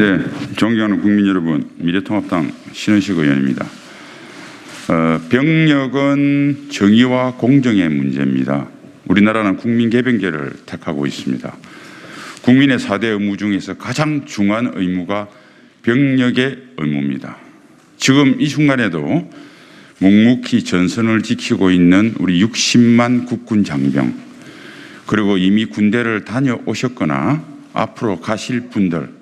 네, 존경하는 국민 여러분, 미래통합당 신원식 의원입니다. 병력은 정의와 공정의 문제입니다. 우리나라는 국민개병제를 택하고 있습니다. 국민의 4대 의무 중에서 가장 중요한 의무가 병력의 의무입니다. 지금 이 순간에도 묵묵히 전선을 지키고 있는 우리 60만 국군 장병, 그리고 이미 군대를 다녀오셨거나 앞으로 가실 분들,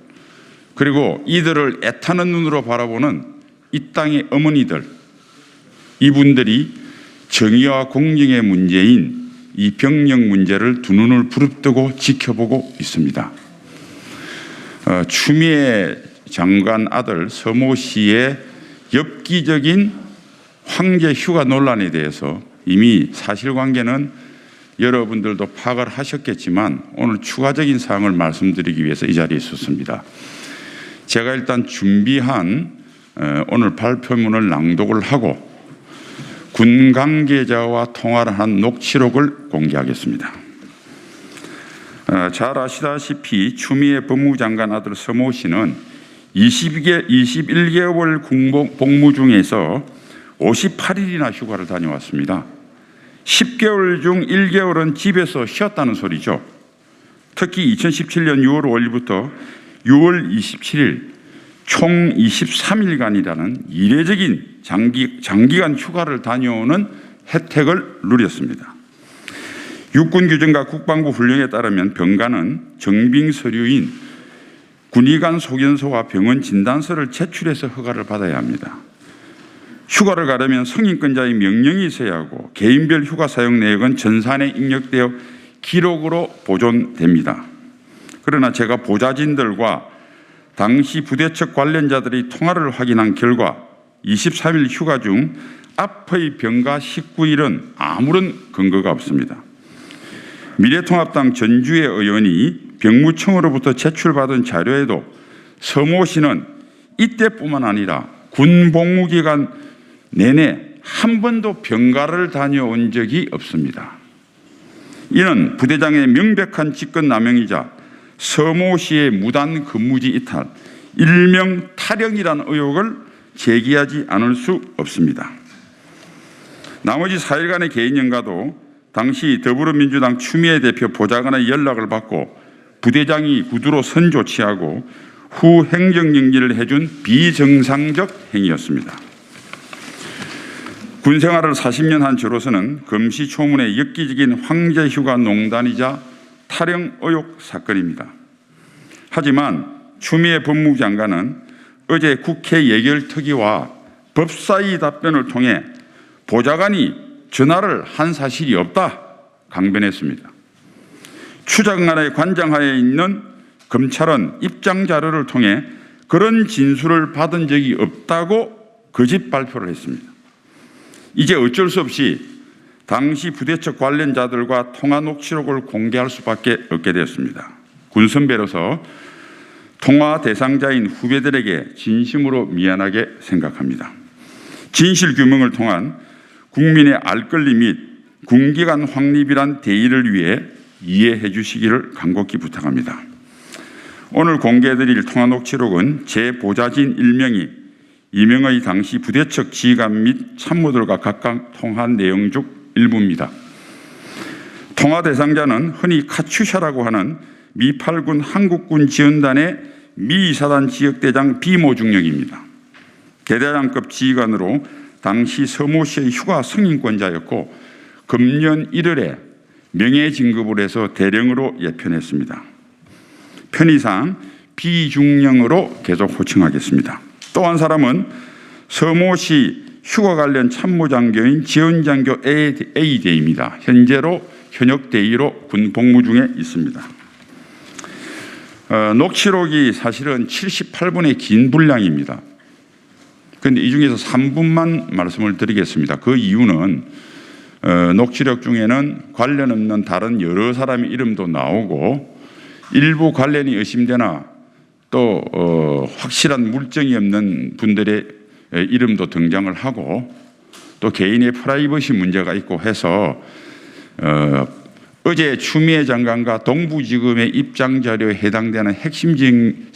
그리고 이들을 애타는 눈으로 바라보는 이 땅의 어머니들, 이분들이 정의와 공정의 문제인 이 병력 문제를 두 눈을 부릅뜨고 지켜보고 있습니다. 추미애 장관 아들 서모 씨의 엽기적인 황제 휴가 논란에 대해서 이미 사실관계는 여러분들도 파악을 하셨겠지만 오늘 추가적인 사항을 말씀드리기 위해서 이 자리에 있었습니다. 제가 일단 준비한 오늘 발표문을 낭독을 하고 군 관계자와 통화를 한 녹취록을 공개하겠습니다. 잘 아시다시피 추미애 법무장관 아들 서모 씨는 21개월 복무 중에서 58일이나 휴가를 다녀왔습니다. 10개월 중 1개월은 집에서 쉬었다는 소리죠. 특히 2017년 6월 5일부터 6월 27일 총 23일간이라는 이례적인 장기간 휴가를 다녀오는 혜택을 누렸습니다. 육군규정과 국방부 훈령에 따르면 병가는 정빙 서류인 군의관 소견서와 병원 진단서를 제출해서 허가를 받아야 합니다. 휴가를 가려면 승인권자의 명령이 있어야 하고 개인별 휴가 사용 내역은 전산에 입력되어 기록으로 보존됩니다. 그러나 제가 보좌진들과 당시 부대 측 관련자들이 통화를 확인한 결과 23일 휴가 중 앞의 병가 19일은 아무런 근거가 없습니다. 미래통합당 전주의 의원이 병무청으로부터 제출받은 자료에도 서모 씨는 이때뿐만 아니라 군 복무기간 내내 한 번도 병가를 다녀온 적이 없습니다. 이는 부대장의 명백한 직권남용이자 서모 씨의 무단 근무지 이탈, 일명 탈영이라는 의혹을 제기하지 않을 수 없습니다. 나머지 4일간의 개인 연가도 당시 더불어민주당 추미애 대표 보좌관의 연락을 받고 부대장이 구두로 선 조치하고 후 행정정지를 해준 비정상적 행위였습니다. 군생활을 40년 한 저로서는 금시초문의 엽기적인 황제휴가 농단이자 탈영 의혹 사건입니다. 하지만 추미애 법무부 장관은 어제 국회 예결특위와 법사위 답변을 통해 보좌관이 전화를 한 사실이 없다 강변했습니다. 추장관의 관장하에 있는 검찰은 입장 자료를 통해 그런 진술을 받은 적이 없다고 거짓 발표를 했습니다. 이제 어쩔 수 없이 당시 부대 측 관련자들과 통화 녹취록을 공개할 수밖에 없게 되었습니다. 군 선배로서 통화 대상자인 후배들에게 진심으로 미안하게 생각합니다. 진실 규명을 통한 국민의 알 권리 및 군기관 확립이란 대의를 위해 이해해 주시기를 간곡히 부탁합니다. 오늘 공개해드릴 통화 녹취록은 제 보좌진 1명이 이명의 당시 부대 측 지휘관 및 참모들과 각각 통화한 내용 중 일부입니다. 통화 대상자는 흔히 카츄샤라고 하는 미 8군 한국군 지원단의 미 사단 지역대장 비모 중령입니다. 대대장급 지휘관으로 당시 서모 씨의 휴가 승인권자였고 금년 1월에 명예 진급을 해서 대령으로 예편했습니다. 편의상 비중령으로 계속 호칭하겠습니다. 또 한 사람은 서모 씨 휴가 관련 참모장교인 지원장교 A대입니다. 현재로 현역 대위로 군 복무 중에 있습니다. 녹취록이 사실은 78분의 긴 분량입니다. 그런데 이 중에서 3분만 말씀을 드리겠습니다. 그 이유는 녹취록 중에는 관련 없는 다른 여러 사람의 이름도 나오고 일부 관련이 의심되나 또 확실한 물증이 없는 분들의 이름도 등장을 하고 또 개인의 프라이버시 문제가 있고 해서 어제 추미애 장관과 동부지검의 입장자료에 해당되는 핵심적인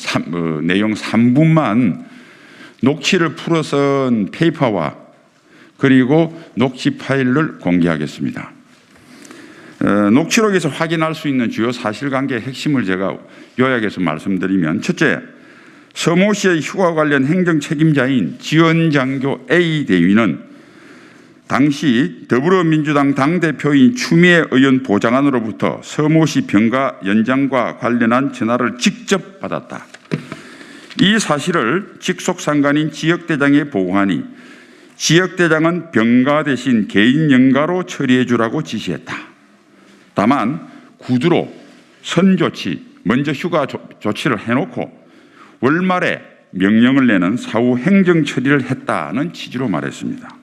내용 3부만 녹취를 풀어선 페이퍼와 그리고 녹취 파일을 공개하겠습니다. 녹취록에서 확인할 수 있는 주요 사실관계의 핵심을 제가 요약해서 말씀드리면, 첫째, 서모 씨의 휴가 관련 행정 책임자인 지원장교 A 대위는 당시 더불어민주당 당대표인 추미애 의원 보좌관으로부터 서모 씨 병가 연장과 관련한 전화를 직접 받았다. 이 사실을 직속상관인 지역대장에 보고하니 지역대장은 병가 대신 개인 연가로 처리해 주라고 지시했다. 다만 구두로 선조치, 먼저 휴가 조치를 해놓고 월말에 명령을 내는 사후 행정 처리를 했다는 취지로 말했습니다.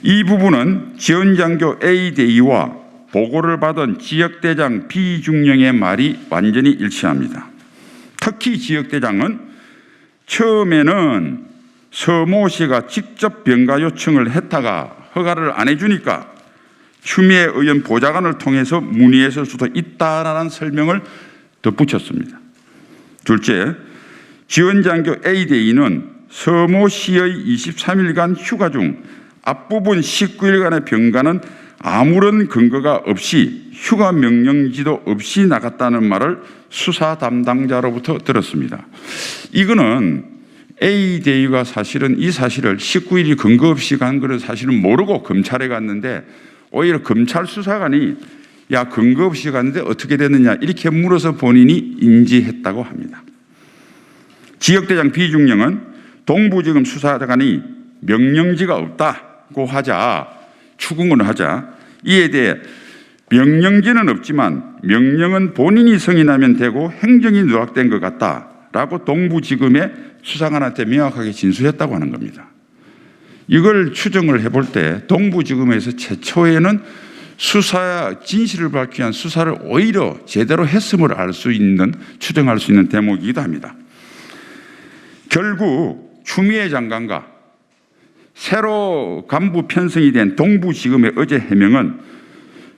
이 부분은 지원장교 A 대위와 보고를 받은 지역대장 B 중령의 말이 완전히 일치합니다. 특히 지역대장은 처음에는 서모 씨가 직접 병가 요청을 했다가 허가를 안 해주니까 추미애 의원 보좌관을 통해서 문의했을 수도 있다라는 설명을 덧붙였습니다. 둘째, 지원장교 A 대위는 서모 씨의 23일간 휴가 중 앞부분 19일간의 병가는 아무런 근거가 없이 휴가 명령지도 없이 나갔다는 말을 수사 담당자로부터 들었습니다. 이거는 A 대위가 사실은 이 사실을 19일이 근거 없이 간 것을 사실은 모르고 검찰에 갔는데, 오히려 검찰 수사관이 야 근거 없이 갔는데 어떻게 됐느냐 이렇게 물어서 본인이 인지했다고 합니다. 지역대장 비중령은 동부지검 수사관이 명령지가 없다고 하자, 추궁을 하자 이에 대해 명령지는 없지만 명령은 본인이 승인하면 되고 행정이 누락된 것 같다라고 동부지검의 수사관한테 명확하게 진술했다고 하는 겁니다. 이걸 추정을 해볼 때 동부지검에서 최초에는 수사 진실을 밝히기 위한 수사를 오히려 제대로 했음을 알 수 있는, 추정할 수 있는 대목이기도 합니다. 결국 추미애 장관과 새로 간부 편성이 된 동부지검의 어제 해명은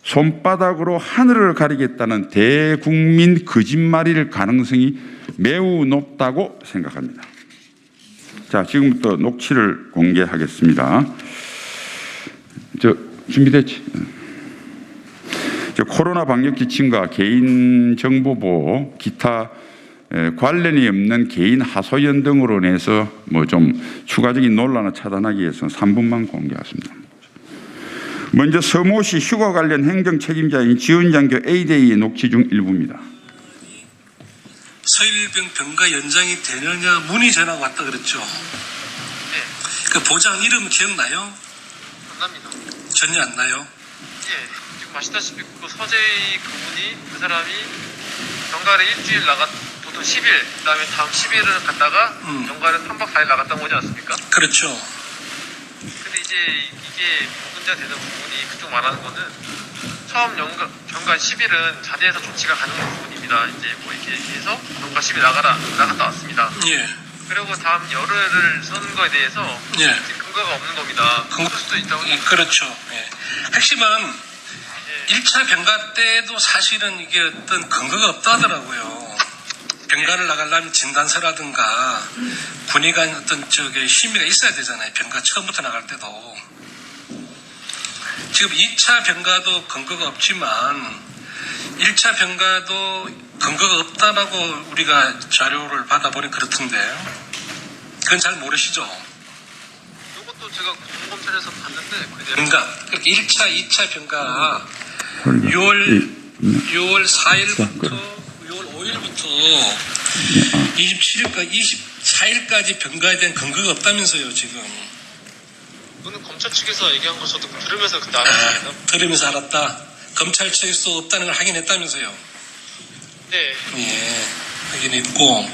손바닥으로 하늘을 가리겠다는 대국민 거짓말일 가능성이 매우 높다고 생각합니다. 자, 지금부터 녹취를 공개하겠습니다. 준비됐지? 코로나 방역 지침과 개인정보보호, 기타 관련이 없는 개인 하소연 등으로 인해서 좀 추가적인 논란을 차단하기 위해서 3분만 공개하겠습니다. 먼저 서모 씨 휴가 관련 행정 책임자인 지원장교 A대위의 녹취 중 일부입니다. 서일병 병가 연장이 되느냐 문의 전화가 왔다 그랬죠. 네. 그 보장 이름 기억나요? 안 납니다. 전혀 안 나요? 예. 지금 아시다시피 그 서재의 그분이, 그 사람이 병가를 일주일 보통 10일, 그 다음에 다음 10일을 갔다가 병가를 3박 4일 나갔다고 오지 않습니까? 그렇죠. 근데 이제 이게 문제가 되는 부분이, 그쪽 말하는 거는 처음 병가 10일은 자대에서 조치가 가능한 부분입니다. 이제 이렇게 해서 병가 10일 나갔다 왔습니다. 예. 그리고 다음 열흘을 서는 거에 대해서 예. 근거가 없는 겁니다. 그럴 수도 있다고. 그렇죠. 예. 핵심은 1차 병가 때도 사실은 이게 어떤 근거가 없다 하더라고요. 병가를 나가려면 진단서라든가 군의관 어떤 심의가 있어야 되잖아요. 병가 처음부터 나갈 때도. 지금 2차 병가도 근거가 없지만 1차 병가도 근거가 없다라고 우리가 자료를 받아보니 그렇던데요. 그건 잘 모르시죠? 이것도 제가 공검찰에서 봤는데 그러니까 1차, 2차 병가 6월 4일부터 6월 5일부터 24일까지 병가에 대한 근거가 없다면서요, 지금. 그거는 검찰 측에서 얘기한 거 저도 들으면서 그때 알았습니다. 들으면서 알았다. 검찰 측에서 없다는 걸 확인했다면서요. 네. 예, 확인했고,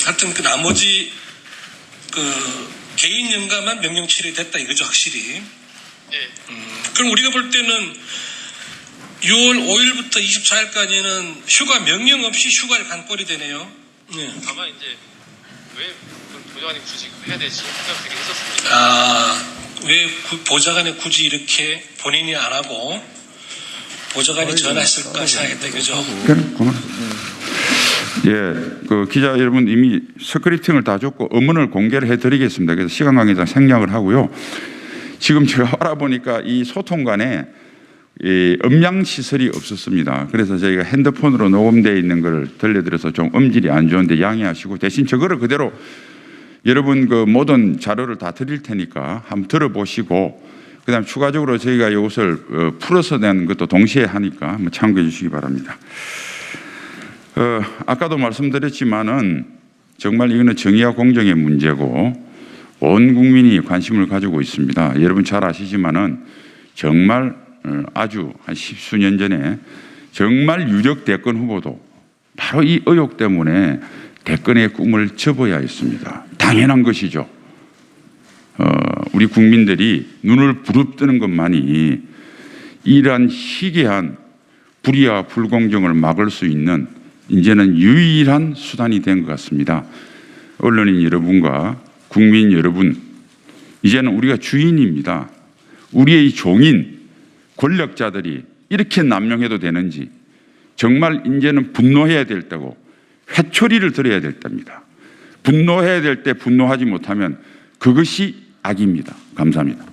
하여튼 그 나머지 개인 연가만 명령 처리됐다 이거죠, 확실히. 네. 그럼 우리가 볼 때는 6월 5일부터 24일까지는 휴가 명령 없이 휴가를 간 꼴이 되네요. 네. 다만 이제 왜 보좌관이 굳이 해야 되지 생각 되게 했었습니다. 왜 보좌관이 굳이 이렇게 본인이 안 하고 보좌관이 전화했을까 생각했다, 그죠? 그래, 고맙습니다. 예, 그 기자 여러분 이미 스크립팅을 다 줬고 음원을 공개를 해드리겠습니다. 그래서 시간 관계상 생략을 하고요. 지금 제가 알아보니까 이 소통관에 이 음량 시설이 없었습니다. 그래서 저희가 핸드폰으로 녹음되어 있는 걸 들려드려서 좀 음질이 안 좋은데 양해하시고 대신 저거를 그대로 여러분 그 모든 자료를 다 드릴 테니까 한번 들어보시고 그다음 추가적으로 저희가 이것을 풀어서 낸 것도 동시에 하니까 한번 참고해 주시기 바랍니다. 아까도 말씀드렸지만은 정말 이거는 정의와 공정의 문제고 온 국민이 관심을 가지고 있습니다. 여러분 잘 아시지만은 정말 아주 한 십수년 전에 정말 유력 대권 후보도 바로 이 의혹 때문에 대권의 꿈을 접어야 했습니다. 당연한 것이죠. 우리 국민들이 눈을 부릅뜨는 것만이 이러한 희귀한 불의와 불공정을 막을 수 있는 이제는 유일한 수단이 된 것 같습니다. 언론인 여러분과 국민 여러분, 이제는 우리가 주인입니다. 우리의 종인 권력자들이 이렇게 남용해도 되는지 정말 이제는 분노해야 될 때고 회초리를 들어야 될 때입니다. 분노해야 될 때 분노하지 못하면 그것이 악입니다. 감사합니다.